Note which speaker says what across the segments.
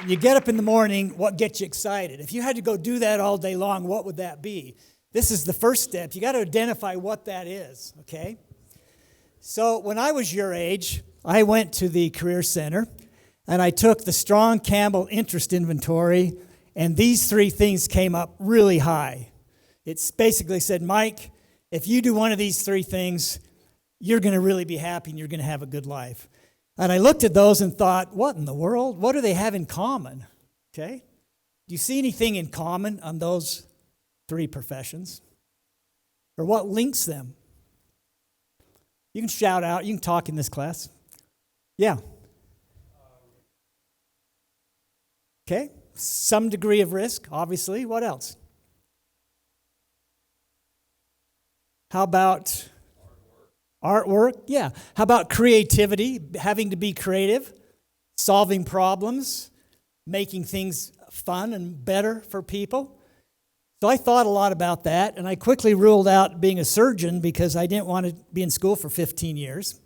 Speaker 1: you get up in the morning, what gets you excited? If you had to go do that all day long, what would that be? This is the first step. You got to identify what that is, okay? So when I was your age, I went to the Career Center, and I took the Strong Campbell Interest Inventory, and these three things came up really high. It's basically said, Mike, if you do one of these three things, you're going to really be happy and you're going to have a good life. And I looked at those and thought, what in the world? What do they have in common? Okay? Do you see anything in common on those three professions? Or what links them? You can shout out. You can talk in this class. Yeah. Okay. Some degree of risk, obviously. What else? How about artwork? Yeah. How about creativity? Having to be creative, solving problems, making things fun and better for people. So I thought a lot about that, and I quickly ruled out being a surgeon because I didn't want to be in school for 15 years.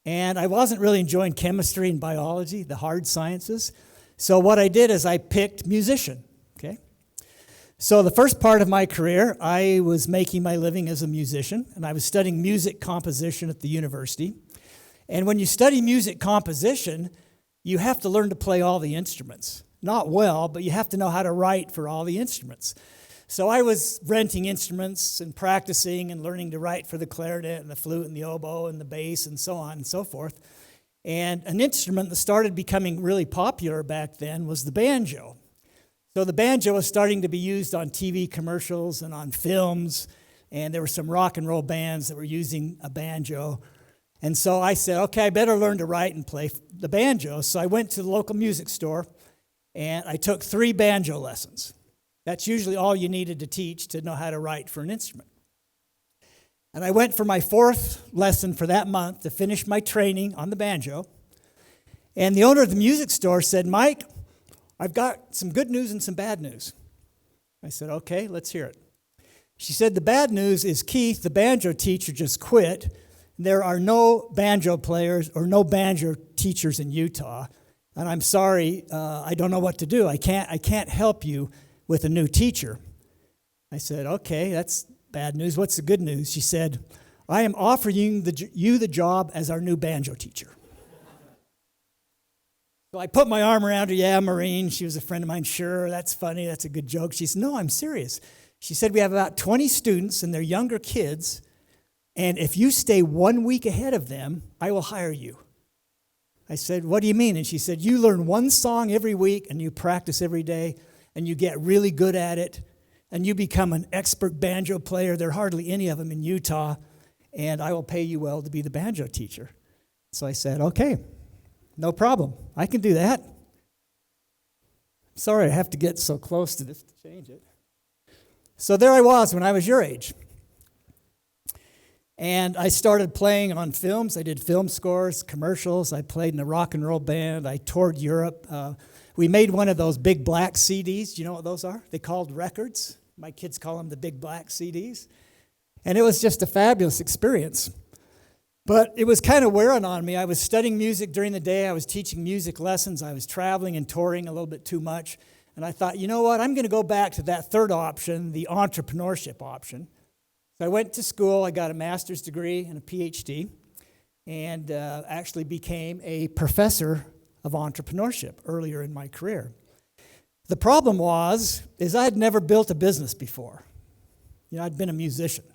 Speaker 1: And I wasn't really enjoying chemistry and biology, the hard sciences. So what I did is I picked musician, okay? So the first part of my career, I was making my living as a musician, and I was studying music composition at the university. And when you study music composition, you have to learn to play all the instruments. Not well, but you have to know how to write for all the instruments. So I was renting instruments and practicing and learning to write for the clarinet and the flute and the oboe and the bass and so on and so forth. And an instrument that started becoming really popular back then was the banjo. So the banjo was starting to be used on TV commercials and on films, and there were some rock and roll bands that were using a banjo. And so I said, okay, I better learn to write and play the banjo. So I went to the local music store, and I took 3 banjo lessons. That's usually all you needed to teach to know how to write for an instrument. And I went for my 4th lesson for that month to finish my training on the banjo. And the owner of the music store said, Mike, I've got some good news and some bad news. I said, okay, let's hear it. She said, the bad news is Keith, the banjo teacher, just quit. There are no banjo players or no banjo teachers in Utah. And I'm sorry, I don't know what to do. I can't help you with a new teacher. I said, okay, that's bad news. What's the good news? She said, I am offering you the job as our new banjo teacher. So I put my arm around her. Yeah, Maureen, she was a friend of mine. Sure, that's funny. That's a good joke. She said, no, I'm serious. She said, we have about 20 students, and they're younger kids, and if you stay 1 week ahead of them, I will hire you. I said, what do you mean? And she said, you learn one song every week, and you practice every day, and you get really good at it, and you become an expert banjo player. There are hardly any of them in Utah, and I will pay you well to be the banjo teacher. So I said, okay, no problem. I can do that. Sorry, I have to get so close to this to change it. So there I was when I was your age. And I started playing on films. I did film scores, commercials. I played in a rock and roll band. I toured Europe. We made one of those big black CDs. Do you know what those are? They called records. My kids call them the big black CDs. And it was just a fabulous experience. But it was kind of wearing on me. I was studying music during the day. I was teaching music lessons. I was traveling and touring a little bit too much. And I thought, you know what? I'm going to go back to that third option, the entrepreneurship option. So I went to school. I got a master's degree and a PhD, and actually became a professor of entrepreneurship earlier in my career. The problem is I had never built a business before. I'd been a musician.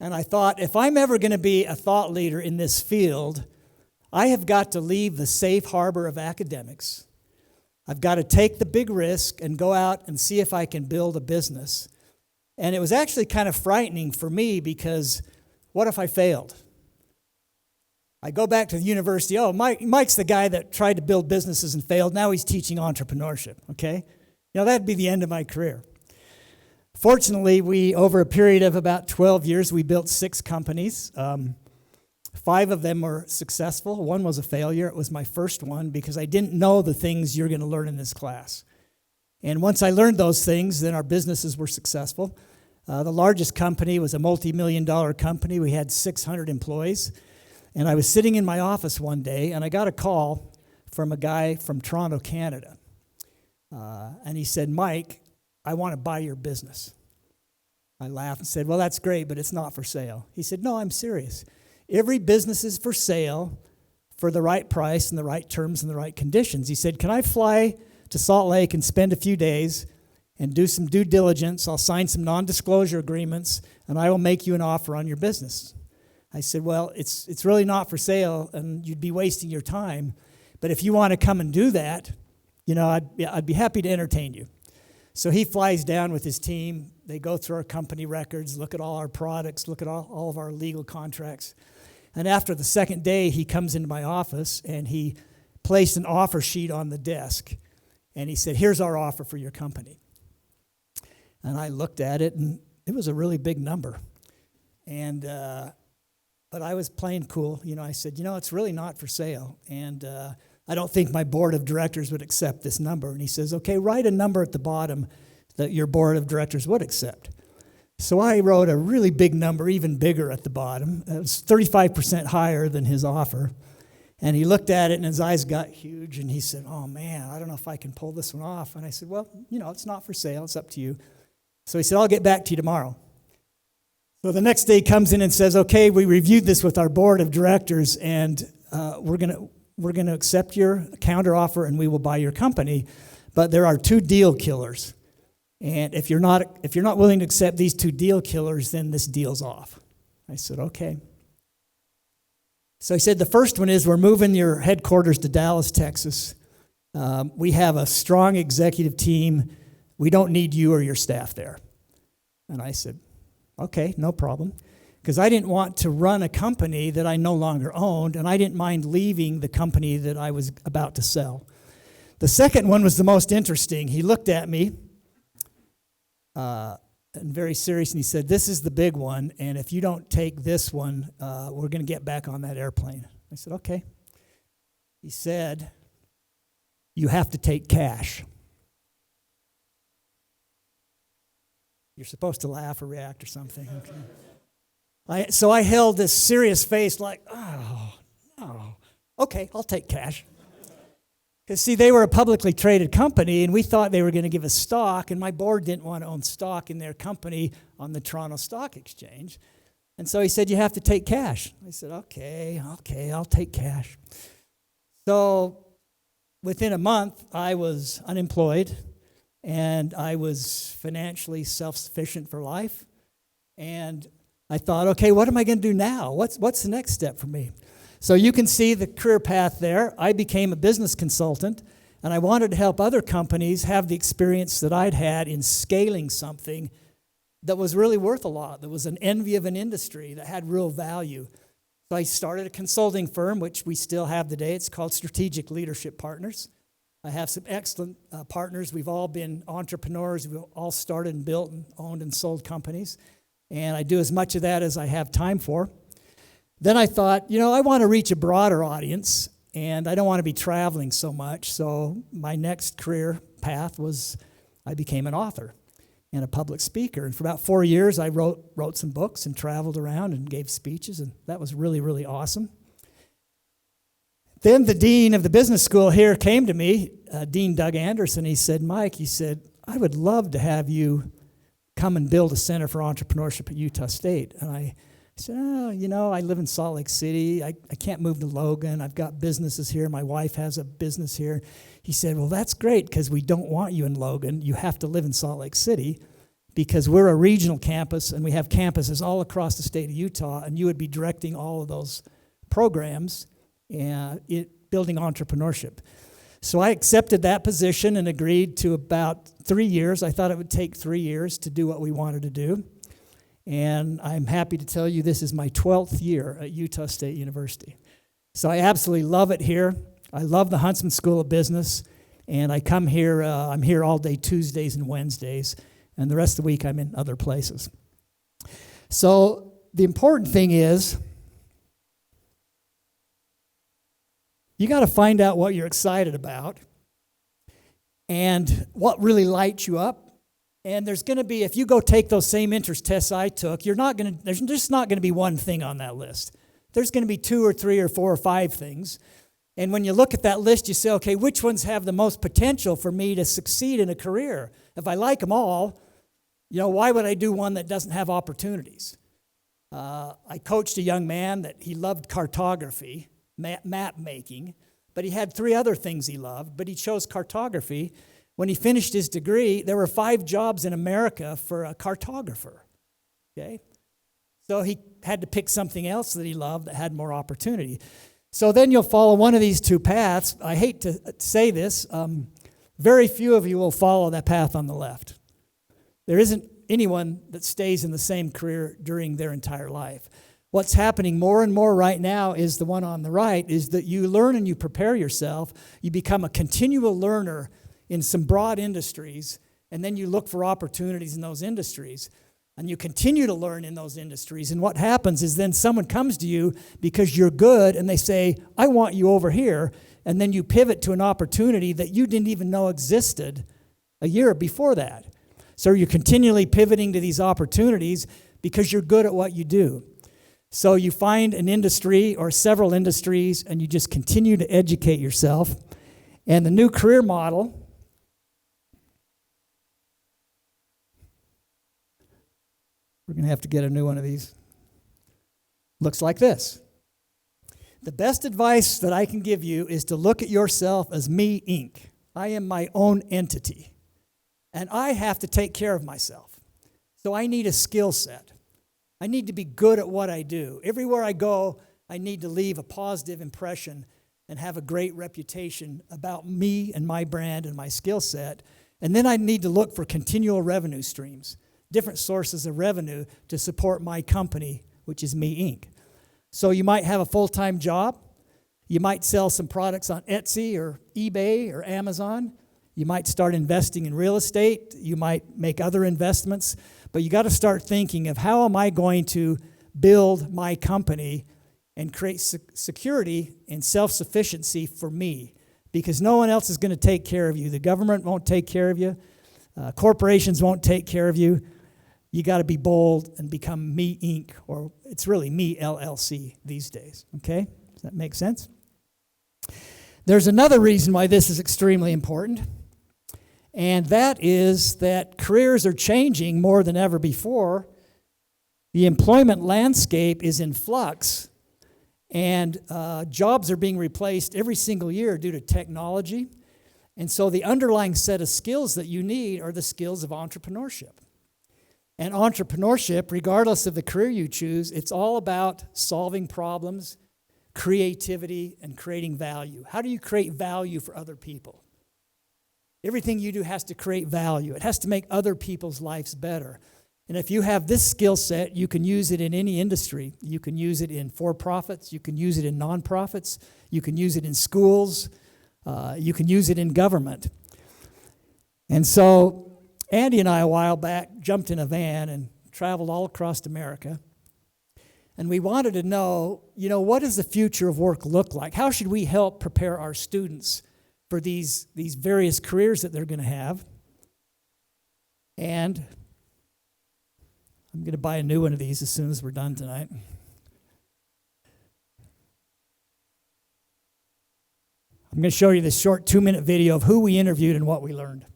Speaker 1: And I thought, if I'm ever going to be a thought leader in this field, I have got to leave the safe harbor of academics. I've got to take the big risk and go out and see if I can build a business. And it was actually kind of frightening for me because what if I failed? I go back to the university. Oh, Mike's the guy that tried to build businesses and failed. Now he's teaching entrepreneurship, okay? That'd be the end of my career. Fortunately, over a period of about 12 years, we built 6 companies. 5 of them were successful. 1 was a failure. It was my first one because I didn't know the things you're going to learn in this class. And once I learned those things, then our businesses were successful. The largest company was a multi-million-dollar company. We had 600 employees. And I was sitting in my office one day, and I got a call from a guy from Toronto, Canada. And he said, Mike, I want to buy your business. I laughed and said, well, that's great, but it's not for sale. He said, no, I'm serious. Every business is for sale for the right price and the right terms and the right conditions. He said, can I fly to Salt Lake and spend a few days and do some due diligence? I'll sign some non-disclosure agreements, and I will make you an offer on your business. I said, well, it's really not for sale, and you'd be wasting your time. But if you want to come and do that, I'd be happy to entertain you. So he flies down with his team. They go through our company records, look at all our products, look at all of our legal contracts. And after the second day, he comes into my office, and he placed an offer sheet on the desk. And he said, here's our offer for your company. And I looked at it, and it was a really big number. And but I was playing cool. I said, it's really not for sale. And I don't think my board of directors would accept this number. And he says, okay, write a number at the bottom that your board of directors would accept. So I wrote a really big number, even bigger at the bottom. It was 35% higher than his offer. And he looked at it, and his eyes got huge, and he said, oh, man, I don't know if I can pull this one off. And I said, well, it's not for sale. It's up to you. So he said, I'll get back to you tomorrow. So the next day he comes in and says, okay, we reviewed this with our board of directors, and we're going to accept your counteroffer, and we will buy your company. But there are 2 deal killers. And if you're not willing to accept these 2 deal killers, then this deal's off. I said, okay. So he said, the first one is we're moving your headquarters to Dallas, Texas. We have a strong executive team. We don't need you or your staff there. And I said, okay, no problem. Because I didn't want to run a company that I no longer owned, and I didn't mind leaving the company that I was about to sell. The second one was the most interesting. He looked at me, and very serious, and he said, this is the big one, and if you don't take this one, we're going to get back on that airplane. I said, okay. He said, you have to take cash. You're supposed to laugh or react or something. Okay. So I held this serious face like, oh, no. Okay, I'll take cash. Because, see, they were a publicly traded company, and we thought they were going to give us stock, and my board didn't want to own stock in their company on the Toronto Stock Exchange. And so he said, you have to take cash. I said, okay, I'll take cash. So within a month, I was unemployed, and I was financially self-sufficient for life. And I thought, okay, what am I going to do now? What's the next step for me? So you can see the career path there. I became a business consultant, and I wanted to help other companies have the experience that I'd had in scaling something that was really worth a lot, that was an envy of an industry, that had real value. So I started a consulting firm, which we still have today. It's called Strategic Leadership Partners. I have some excellent partners. We've all been entrepreneurs. We've all started and built and owned and sold companies. And I do as much of that as I have time for. Then I thought, I want to reach a broader audience, and I don't want to be traveling so much. So my next career path was I became an author and a public speaker. And for about 4 years, I wrote some books and traveled around and gave speeches, and that was really, really awesome. Then the dean of the business school here came to me, Dean Doug Anderson. He said, Mike, I would love to have you come and build a center for entrepreneurship at Utah State. And I said, I live in Salt Lake City. I can't move to Logan. I've got businesses here. My wife has a business here. He said, well, that's great because we don't want you in Logan. You have to live in Salt Lake City because we're a regional campus and we have campuses all across the state of Utah, and you would be directing all of those programs and building entrepreneurship. So I accepted that position and agreed to about 3 years. I thought it would take 3 years to do what we wanted to do. And I'm happy to tell you this is my 12th year at Utah State University. So I absolutely love it here. I love the Huntsman School of Business. And I come here, I'm here all day Tuesdays and Wednesdays. And the rest of the week I'm in other places. So the important thing is you got to find out what you're excited about and what really lights you up. And there's going to be, if you go take those same interest tests I took, there's just not going to be one thing on that list. There's going to be 2 or 3 or 4 or 5 things. And when you look at that list, you say, okay, which ones have the most potential for me to succeed in a career? If I like them all, why would I do one that doesn't have opportunities? I coached a young man that he loved cartography, map making, but he had 3 other things he loved, but he chose cartography. When he finished his degree, there were 5 jobs in America for a cartographer, okay? So he had to pick something else that he loved that had more opportunity. So then you'll follow one of these 2 paths. I hate to say this, very few of you will follow that path on the left. There isn't anyone that stays in the same career during their entire life. What's happening more and more right now is the one on the right, is that you learn and you prepare yourself. You become a continual learner in some broad industries, and then you look for opportunities in those industries. And you continue to learn in those industries. And what happens is then someone comes to you because you're good, and they say, I want you over here. And then you pivot to an opportunity that you didn't even know existed a year before that. So you're continually pivoting to these opportunities because you're good at what you do. So you find an industry or several industries, and you just continue to educate yourself. And the new career model, we're going to have to get a new one of these, looks like this. The best advice that I can give you is to look at yourself as me, Inc. I am my own entity, and I have to take care of myself. So I need a skill set. I need to be good at what I do. Everywhere I go, I need to leave a positive impression and have a great reputation about me and my brand and my skill set. And then I need to look for continual revenue streams, different sources of revenue to support my company, which is me, Inc. So you might have a full-time job. You might sell some products on Etsy or eBay or Amazon. You might start investing in real estate. You might make other investments. But you got to start thinking of how am I going to build my company and create security and self-sufficiency for me, because no one else is going to take care of you. The government won't take care of you. Corporations won't take care of you. You got to be bold and become me, Inc., or it's really me, LLC these days, okay? Does that make sense? There's another reason why this is extremely important, and that is that careers are changing more than ever before. The employment landscape is in flux, and jobs are being replaced every single year due to technology. And so the underlying set of skills that you need are the skills of entrepreneurship. And entrepreneurship, regardless of the career you choose, it's all about solving problems, creativity, and creating value. How do you create value for other people? Everything you do has to create value. It has to make other people's lives better. And if you have this skill set, you can use it in any industry. You can use it in for-profits. You can use it in nonprofits. You can use it in schools. You can use it in government. And so Andy and I, a while back, jumped in a van and traveled all across America. And we wanted to know, what does the future of work look like? How should we help prepare our students for these various careers that they're going to have? And I'm going to buy a new one of these as soon as we're done tonight. I'm going to show you this short 2-minute video of who we interviewed and what we learned.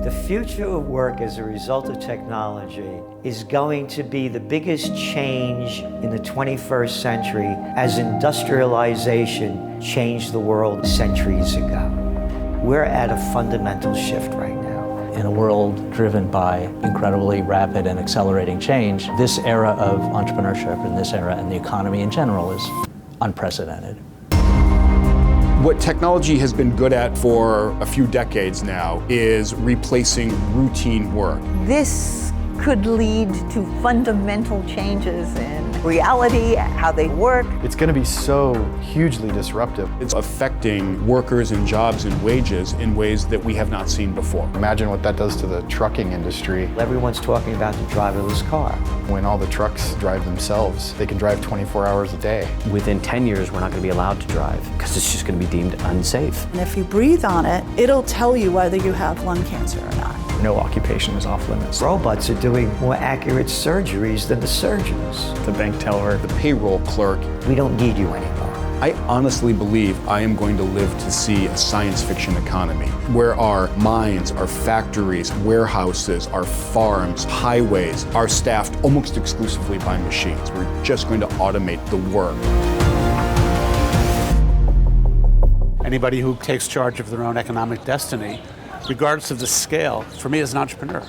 Speaker 2: The future of work as a result of technology is going to be the biggest change in the 21st century as industrialization changed the world centuries ago. We're at a fundamental shift right now.
Speaker 3: In a world driven by incredibly rapid and accelerating change, this era of entrepreneurship and this era and the economy in general is unprecedented.
Speaker 4: What technology has been good at for a few decades now is replacing routine work.
Speaker 5: This could lead to fundamental changes in reality, how they work.
Speaker 6: It's going to be so hugely disruptive.
Speaker 4: It's affecting workers and jobs and wages in ways that we have not seen before.
Speaker 6: Imagine what that does to the trucking industry.
Speaker 2: Everyone's talking about the driverless car.
Speaker 6: When all the trucks drive themselves, they can drive 24 hours a day.
Speaker 7: Within 10 years, we're not going to be allowed to drive because it's just going to be deemed unsafe.
Speaker 8: And if you breathe on it, it'll tell you whether you have lung cancer or not. No occupation is off limits.
Speaker 2: Robots are doing more accurate surgeries than the surgeons.
Speaker 8: The bank teller,
Speaker 4: The payroll clerk.
Speaker 2: We don't need you anymore.
Speaker 4: I honestly believe I am going to live to see a science fiction economy where our mines, our factories, warehouses, our farms, highways are staffed almost exclusively by machines. We're just going to automate the work.
Speaker 9: Anybody who takes charge of their own economic destiny, regardless of the scale, for me as an entrepreneur.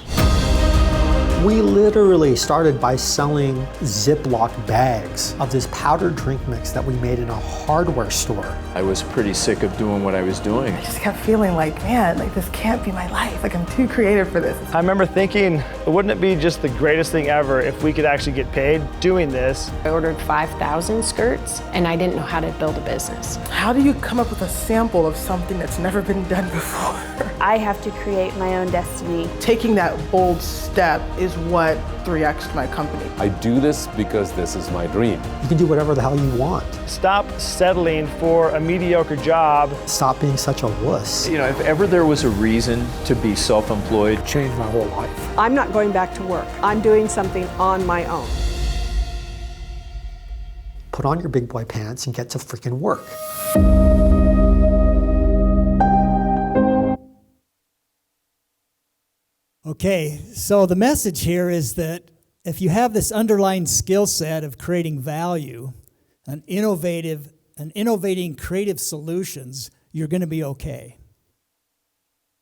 Speaker 10: We literally started by selling Ziploc bags of this powdered drink mix that we made in a hardware store.
Speaker 11: I was pretty sick of doing what I was doing.
Speaker 12: I just kept feeling like, man, like this can't be my life. Like I'm too creative for this.
Speaker 13: I remember thinking, wouldn't it be just the greatest thing ever if we could actually get paid doing this?
Speaker 14: I ordered 5,000 skirts and I didn't know how to build a business.
Speaker 12: How do you come up with a sample of something that's never been done before?
Speaker 15: I have to create my own destiny.
Speaker 12: Taking that bold step is what 3X'd my company.
Speaker 11: I do this because this is my dream.
Speaker 10: You can do whatever the hell you want.
Speaker 13: Stop settling for a mediocre job.
Speaker 10: Stop being such a wuss.
Speaker 11: You know, if ever there was a reason to be self-employed,
Speaker 10: Changed my whole life.
Speaker 14: I'm not going back to work. I'm doing something on my own.
Speaker 10: Put on your big boy pants and get to freaking work.
Speaker 1: Okay, so the message here is that if you have this underlying skill set of creating value, innovating creative solutions, you're going to be okay.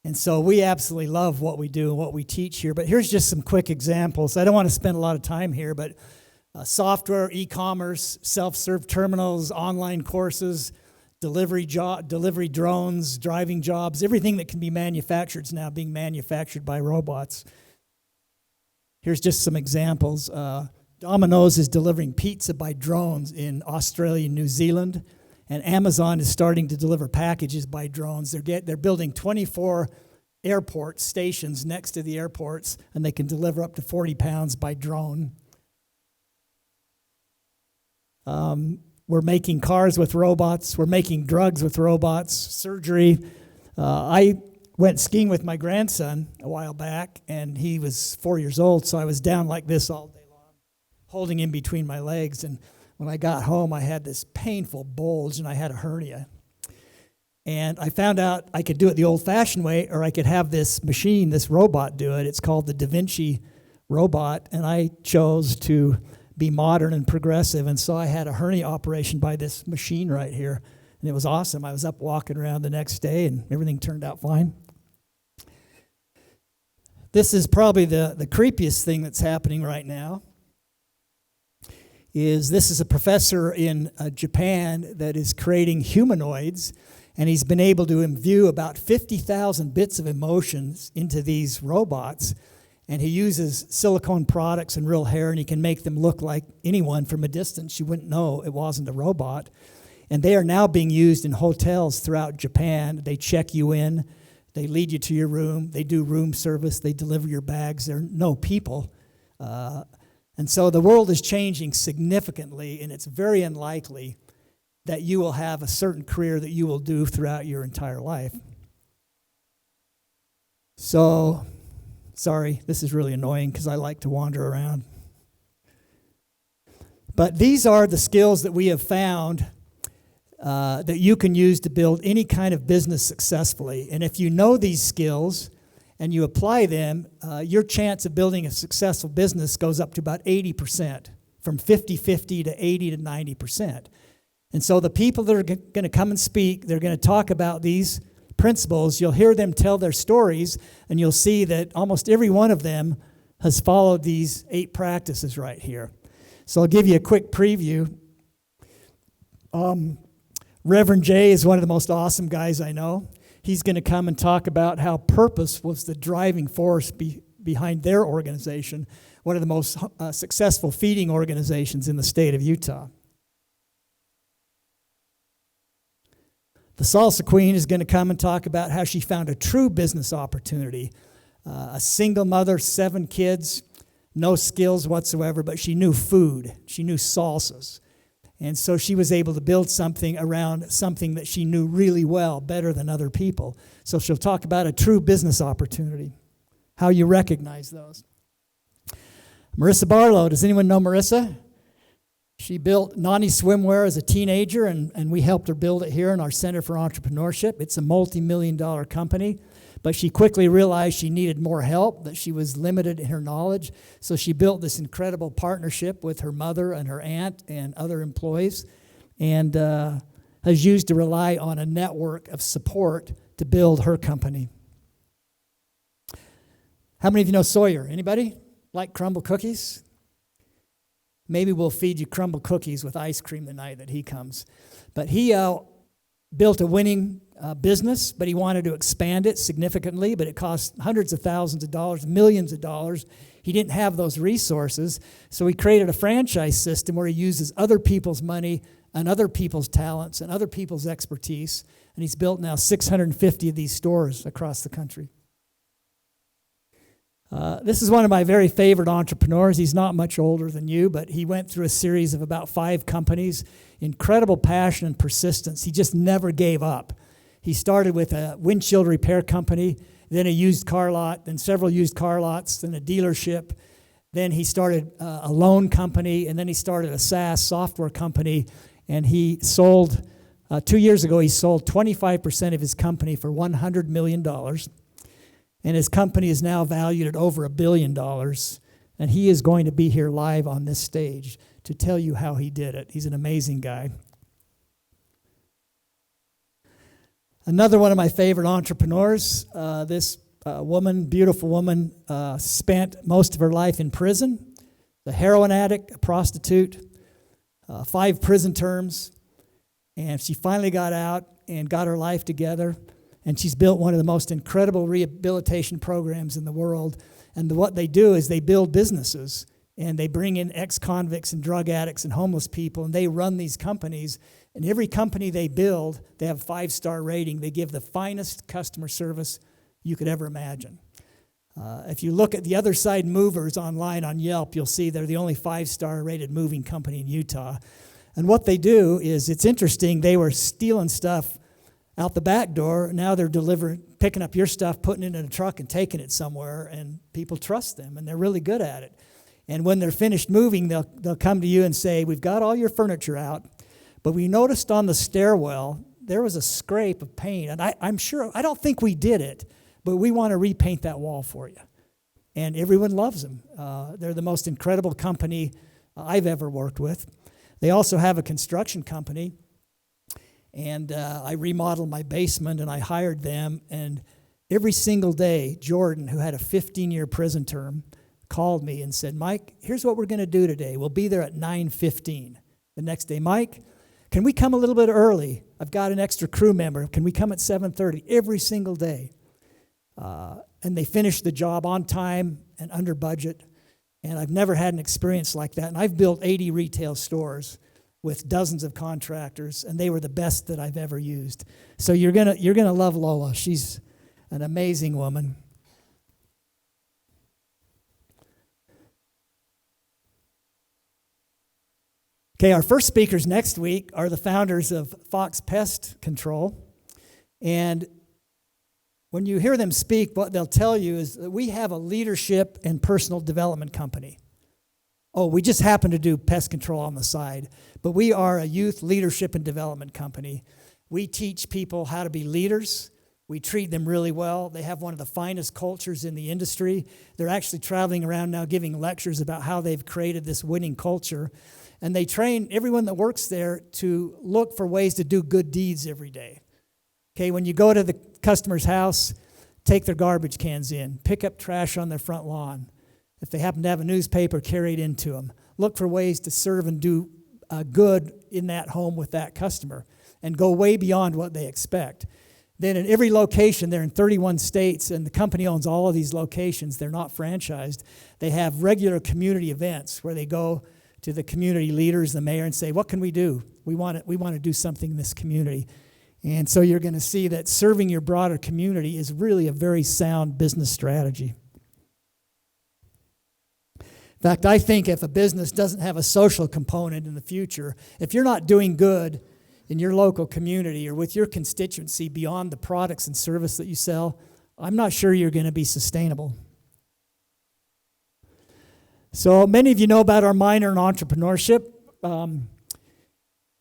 Speaker 1: And so we absolutely love what we do and what we teach here. But here's just some quick examples. I don't want to spend a lot of time here, but software, e-commerce, self-serve terminals, online courses, delivery drones, driving jobs, everything that can be manufactured is now being manufactured by robots. Here's just some examples. Domino's is delivering pizza by drones in Australia and New Zealand, and Amazon is starting to deliver packages by drones. They're building 24 airport stations next to the airports, and they can deliver up to 40 pounds by drone. We're making cars with robots. We're making drugs with robots, surgery. I went skiing with my grandson a while back, and he was 4 years old, so I was down like this all day long, holding him between my legs. And when I got home, I had this painful bulge, and I had a hernia. And I found out I could do it the old-fashioned way, or I could have this machine, this robot do it. It's called the Da Vinci robot, and I chose to be modern and progressive, and so I had a hernia operation by this machine right here, and it was awesome. I was up walking around the next day, and everything turned out fine. This is probably the creepiest thing that's happening right now. This is a professor in Japan that is creating humanoids, and he's been able to imbue about 50,000 bits of emotions into these robots. And he uses silicone products and real hair, and he can make them look like anyone from a distance. You wouldn't know it wasn't a robot. And they are now being used in hotels throughout Japan. They check you in. They lead you to your room. They do room service. They deliver your bags. There are no people. And so the world is changing significantly, and it's very unlikely that you will have a certain career that you will do throughout your entire life. So, sorry, this is really annoying because I like to wander around. But these are the skills that we have found that you can use to build any kind of business successfully. And if you know these skills and you apply them, your chance of building a successful business goes up to about 80%, from 50-50 to 80 to 90%. And so the people that are going to come and speak, they're going to talk about these principles. You'll hear them tell their stories, and you'll see that almost every one of them has followed these 8 practices right here. So I'll give you a quick preview. Reverend Jay is one of the most awesome guys I know. He's going to come and talk about how purpose was the driving force behind their organization, one of the most successful feeding organizations in the state of Utah. The Salsa Queen is going to come and talk about how she found a true business opportunity. A single mother, 7 kids, no skills whatsoever, but she knew food. She knew salsas. And so she was able to build something around something that she knew really well, better than other people. So she'll talk about a true business opportunity, how you recognize those. Marissa Barlow, does anyone know Marissa? She built Nani Swimwear as a teenager, and we helped her build it here in our Center for Entrepreneurship. It's a multi-million-dollar company, but she quickly realized she needed more help, that she was limited in her knowledge, so she built this incredible partnership with her mother and her aunt and other employees, and has used to rely on a network of support to build her company. How many of you know Sawyer? Anybody like crumble cookies? Maybe we'll feed you crumble cookies with ice cream the night that he comes. But he built a winning business, but he wanted to expand it significantly, but it cost hundreds of thousands of dollars, millions of dollars. He didn't have those resources, so he created a franchise system where he uses other people's money and other people's talents and other people's expertise, and he's built now 650 of these stores across the country. This is one of my very favorite entrepreneurs. He's not much older than you, but he went through a series of about 5 companies, incredible passion and persistence. He just never gave up. He started with a windshield repair company, then a used car lot, then several used car lots, then a dealership. Then he started a loan company, and then he started a SaaS software company, and he sold, 2 years ago, he sold 25% of his company for $100 million. And his company is now valued at over $1 billion. And he is going to be here live on this stage to tell you how he did it. He's an amazing guy. Another one of my favorite entrepreneurs, this woman, beautiful woman, spent most of her life in prison. A heroin addict, a prostitute, 5 prison terms. And she finally got out and got her life together. And she's built one of the most incredible rehabilitation programs in the world. And what they do is they build businesses, and they bring in ex-convicts and drug addicts and homeless people, and they run these companies. And every company they build, they have a 5-star rating. They give the finest customer service you could ever imagine. If you look at the Other Side Movers online on Yelp, you'll see they're the only 5-star rated moving company in Utah. And what they do is, it's interesting, they were stealing stuff out the back door. Now they're picking up your stuff, putting it in a truck and taking it somewhere, and people trust them, and they're really good at it. And when they're finished moving, they'll come to you and say, we've got all your furniture out, but we noticed on the stairwell there was a scrape of paint, and I'm sure, I don't think we did it, but we want to repaint that wall for you. And everyone loves them. They're the most incredible company I've ever worked with. They also have a construction company. And I remodeled my basement, and I hired them. And every single day, Jordan, who had a 15-year prison term, called me and said, Mike, here's what we're going to do today. We'll be there at 9:15. The next day, Mike, can we come a little bit early? I've got an extra crew member. Can we come at 7:30? Every single day. And they finished the job on time and under budget. And I've never had an experience like that. And I've built 80 retail stores with dozens of contractors, and they were the best that I've ever used. So you're gonna love Lola. She's an amazing woman. Okay, our first speakers next week are the founders of Fox Pest Control. And when you hear them speak, what they'll tell you is that we have a leadership and personal development company. Oh, we just happen to do pest control on the side, but we are a youth leadership and development company. We teach people how to be leaders. We treat them really well. They have one of the finest cultures in the industry. They're actually traveling around now giving lectures about how they've created this winning culture. And they train everyone that works there to look for ways to do good deeds every day. Okay, when you go to the customer's house, take their garbage cans in, pick up trash on their front lawn. If they happen to have a newspaper, carry it into them. Look for ways to serve and do good in that home with that customer, and go way beyond what they expect. Then in every location, they're in 31 states, and the company owns all of these locations. They're not franchised. They have regular community events where they go to the community leaders, the mayor, and say, what can we do? We want to do something in this community. And so you're going to see that serving your broader community is really a very sound business strategy. In fact, I think if a business doesn't have a social component in the future, if you're not doing good in your local community or with your constituency beyond the products and service that you sell, I'm not sure you're going to be sustainable. So many of you know about our minor in entrepreneurship.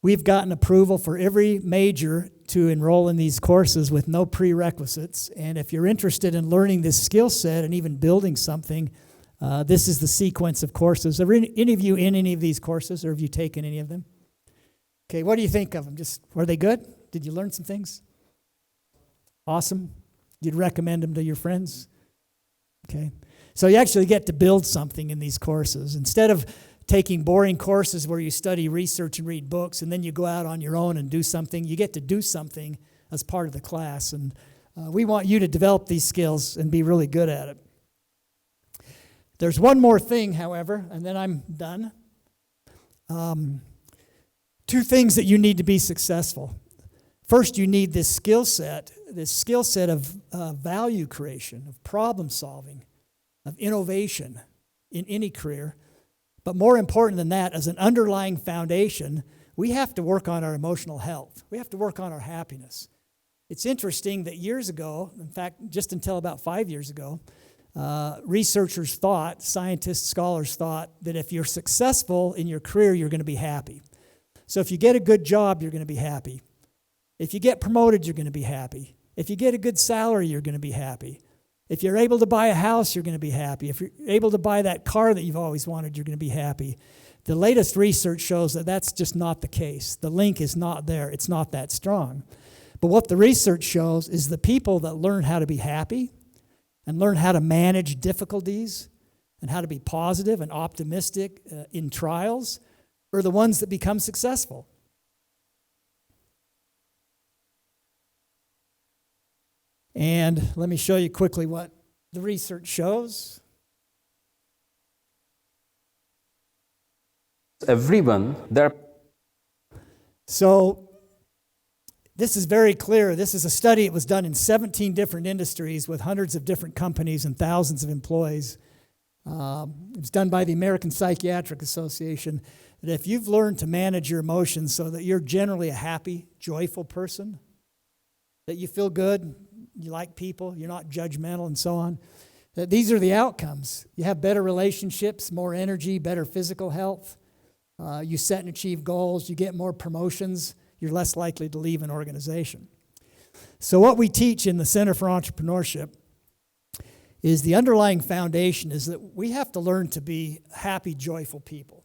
Speaker 1: We've gotten approval for every major to enroll in these courses with no prerequisites. And if you're interested in learning this skill set and even building something, this is the sequence of courses. Are any of you in any of these courses, or have you taken any of them? Okay, what do you think of them? Were they good? Did you learn some things? Awesome. You'd recommend them to your friends? Okay. So you actually get to build something in these courses. Instead of taking boring courses where you study research and read books and then you go out on your own and do something, you get to do something as part of the class. And we want you to develop these skills and be really good at it. There's one more thing, however, and then I'm done. 2 things that you need to be successful. First, you need this skill set of value creation, of problem solving, of innovation in any career. But more important than that, as an underlying foundation, we have to work on our emotional health. We have to work on our happiness. It's interesting that years ago, in fact, just until about 5 years ago, researchers thought, scientists, scholars thought, that if you're successful in your career, you're going to be happy. So if you get a good job, you're going to be happy. If you get promoted, you're going to be happy. If you get a good salary, you're going to be happy. If you're able to buy a house, you're going to be happy. If you're able to buy that car that you've always wanted, you're going to be happy. The latest research shows that that's just not the case. The link is not there. It's not that strong. But what the research shows is the people that learn how to be happy and learn how to manage difficulties and how to be positive and optimistic in trials are the ones that become successful. And let me show you quickly what the research shows.
Speaker 16: Everyone there.
Speaker 1: So this is very clear. This is a study. It was done in 17 different industries with hundreds of different companies and thousands of employees. It was done by the American Psychiatric Association. That if you've learned to manage your emotions so that you're generally a happy, joyful person, that you feel good, you like people, you're not judgmental and so on, that these are the outcomes. You have better relationships, more energy, better physical health. You set and achieve goals, you get more promotions, you're less likely to leave an organization. So what we teach in the Center for Entrepreneurship is the underlying foundation is that we have to learn to be happy, joyful people.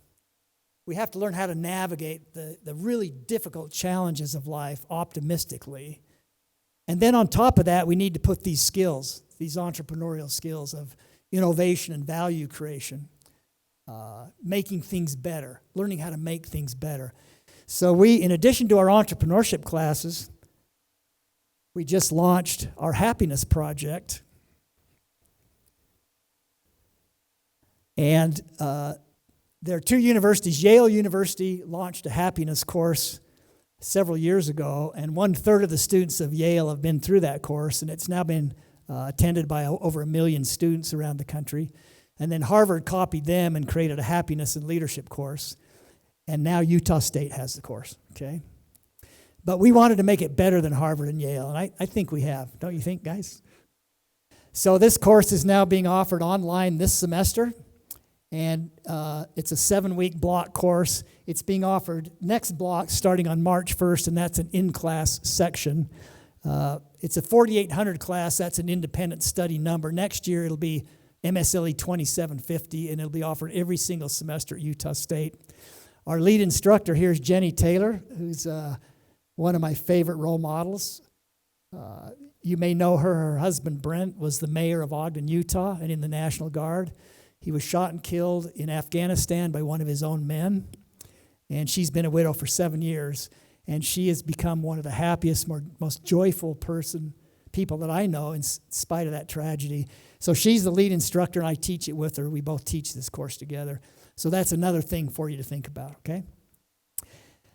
Speaker 1: We have to learn how to navigate the really difficult challenges of life optimistically. And then on top of that, we need to put these skills, these entrepreneurial skills of innovation and value creation, making things better, learning how to make things better. So we, in addition to our entrepreneurship classes, we just launched our happiness project. And there are 2 universities. Yale University launched a happiness course several years ago, and 1/3 of the students of Yale have been through that course, and it's now been attended by over 1 million students around the country. And then Harvard copied them and created a happiness and leadership course, and now Utah State has the course, okay? But we wanted to make it better than Harvard and Yale, and I think we have. Don't you think, guys? So this course is now being offered online this semester, and it's a 7-week block course. It's being offered next block starting on March 1st, and that's an in-class section. It's a 4,800 class. That's an independent study number. Next year, it'll be MSLE 2750, and it'll be offered every single semester at Utah State. Our lead instructor here is Jenny Taylor, who's one of my favorite role models. You may know her. Her husband, Brent, was the mayor of Ogden, Utah, and in the National Guard. He was shot and killed in Afghanistan by one of his own men, and she's been a widow for 7 years, and she has become one of the happiest, most joyful people that I know in spite of that tragedy. So she's the lead instructor, and I teach it with her. We both teach this course together. So that's another thing for you to think about, okay?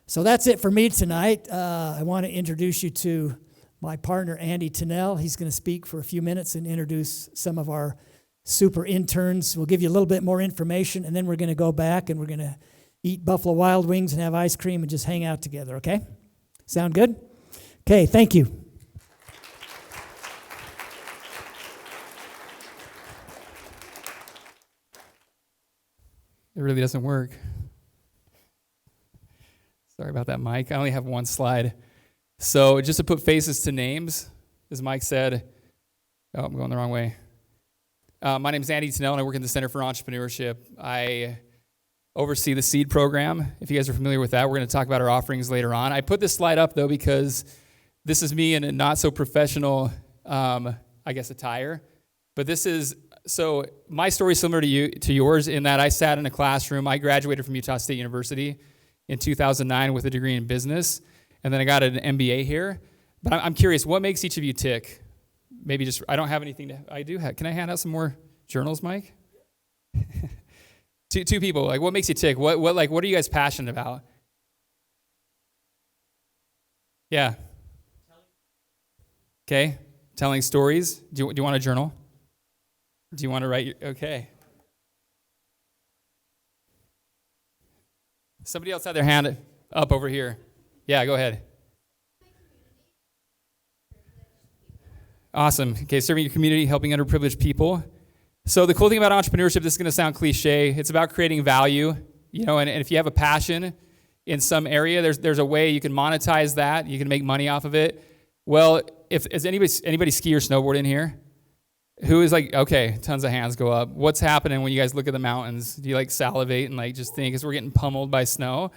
Speaker 1: So that's it for me tonight. I want to introduce you to my partner, Andy Tennell. He's going to speak for a few minutes and introduce some of our super interns. We'll give you a little bit more information, and then we're going to go back and we're going to eat Buffalo Wild Wings and have ice cream and just hang out together, okay? Sound good? Okay, thank you.
Speaker 16: It really doesn't work. Sorry about that, Mike. I only have one slide. So just to put faces to names, as Mike said, oh, I'm going the wrong way. My name is Andy Tennell, and I work in the Center for Entrepreneurship. I oversee the SEED program. If you guys are familiar with that, we're going to talk about our offerings later on. I put this slide up, though, because this is me in a not-so-professional, attire. But this is, so my story is similar to yours in that I sat in a classroom. I graduated from Utah State University in 2009 with a degree in business, and then I got an MBA here. But I'm curious, what makes each of you tick? Maybe just, I don't have anything can I hand out some more journals, Mike? Two people, like what makes you tick? What are you guys passionate about? Yeah. Okay, telling stories. Do you want a journal? Do you want to write okay. Somebody else had their hand up over here. Yeah, go ahead. Awesome. Okay, serving your community, helping underprivileged people. So the cool thing about entrepreneurship, this is going to sound cliche, it's about creating value, and if you have a passion in some area, there's a way you can monetize that, you can make money off of it. Well, is anybody ski or snowboard in here? Who is like, okay, tons of hands go up. What's happening when you guys look at the mountains? Do you like salivate and just think, because we're getting pummeled by snow?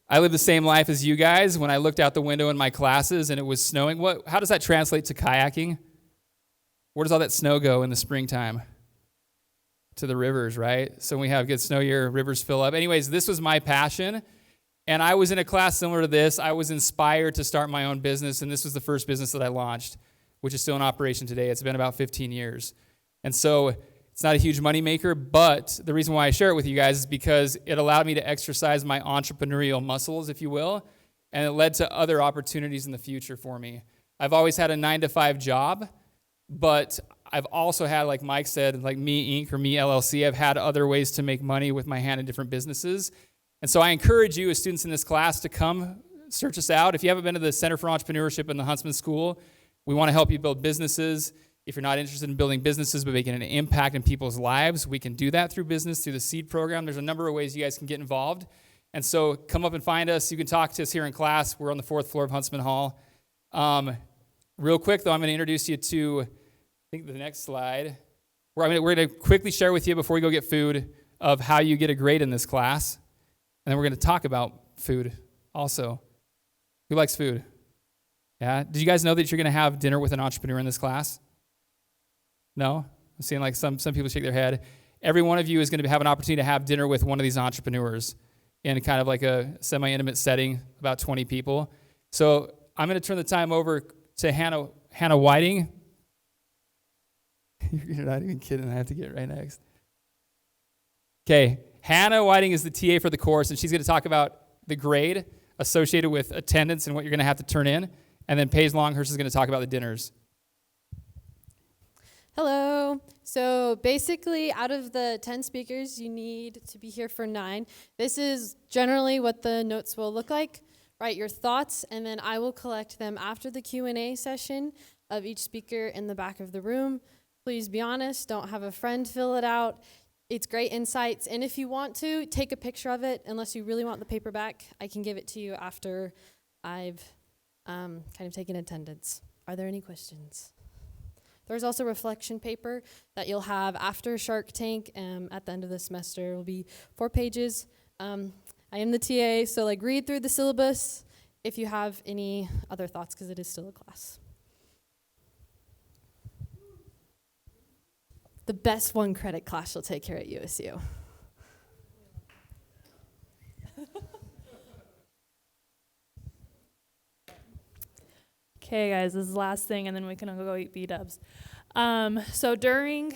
Speaker 16: I live the same life as you guys. When I looked out the window in my classes and it was snowing, how does that translate to kayaking? Where does all that snow go in the springtime? To the rivers, right? So when we have good snow year, rivers fill up. Anyways, this was my passion. And I was in a class similar to this. I was inspired to start my own business, and this was the first business that I launched, which is still in operation today. It's been about 15 years. And so it's not a huge moneymaker, but the reason why I share it with you guys is because it allowed me to exercise my entrepreneurial muscles, if you will, and it led to other opportunities in the future for me. I've always had a 9-to-5 job, but I've also had, like Mike said, like Me Inc. or Me LLC, I've had other ways to make money with my hand in different businesses. And so I encourage you as students in this class to come search us out. If you haven't been to the Center for Entrepreneurship in the Huntsman School, we want to help you build businesses. If you're not interested in building businesses but making an impact in people's lives, we can do that through business, through the SEED program. There's a number of ways you guys can get involved. And so come up and find us. You can talk to us here in class. We're on the 4th floor of Huntsman Hall. Real quick, though, I'm going to introduce you to, I think the next slide. We're going to quickly share with you before we go get food of how you get a grade in this class. And then we're going to talk about food also. Who likes food? Yeah? Did you guys know that you're going to have dinner with an entrepreneur in this class? No? I'm seeing like some people shake their head. Every one of you is going to have an opportunity to have dinner with one of these entrepreneurs in kind of like a semi-intimate setting, about 20 people. So I'm going to turn the time over to Hannah Whiting. You're not even kidding. I have to get right next. Okay. Hannah Whiting is the TA for the course, and she's going to talk about the grade associated with attendance and what you're going to have to turn in. And then Paige Longhurst is going to talk about the dinners.
Speaker 17: Hello. So basically, out of the 10 speakers, you need to be here for 9. This is generally what the notes will look like. Write your thoughts, and then I will collect them after the Q&A session of each speaker in the back of the room. Please be honest. Don't have a friend fill it out. It's great insights, and if you want to, take a picture of it. Unless you really want the paper back, I can give it to you after I've kind of taken attendance. Are there any questions? There's also reflection paper that you'll have after Shark Tank at the end of the semester. It will be 4 pages. I am the TA, so read through the syllabus if you have any other thoughts, because it is still a class. The best 1 credit class you'll take here at USU.
Speaker 18: Okay, guys, this is the last thing, and then we can go eat B-dubs. So during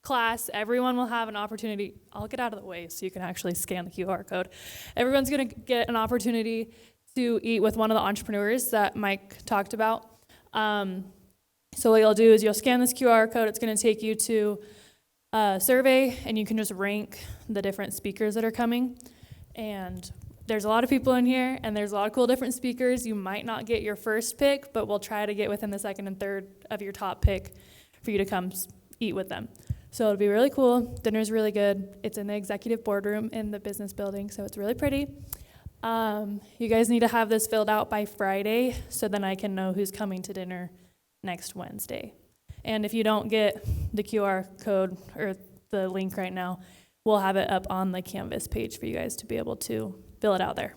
Speaker 18: class, everyone will have an opportunity. I'll get out of the way so you can actually scan the QR code. Everyone's going to get an opportunity to eat with one of the entrepreneurs that Mike talked about. So what you'll do is you'll scan this QR code. It's going to take you to a survey, and you can just rank the different speakers that are coming. And there's a lot of people in here, and there's a lot of cool different speakers. You might not get your first pick, but we'll try to get within the second and third of your top pick for you to come eat with them. So it'll be really cool. Dinner's really good. It's in the executive boardroom in the business building, so it's really pretty. You guys need to have this filled out by Friday so then I can know who's coming to dinner next Wednesday. And if you don't get the QR code or the link right now, we'll have it up on the Canvas page for you guys to be able to fill it out there.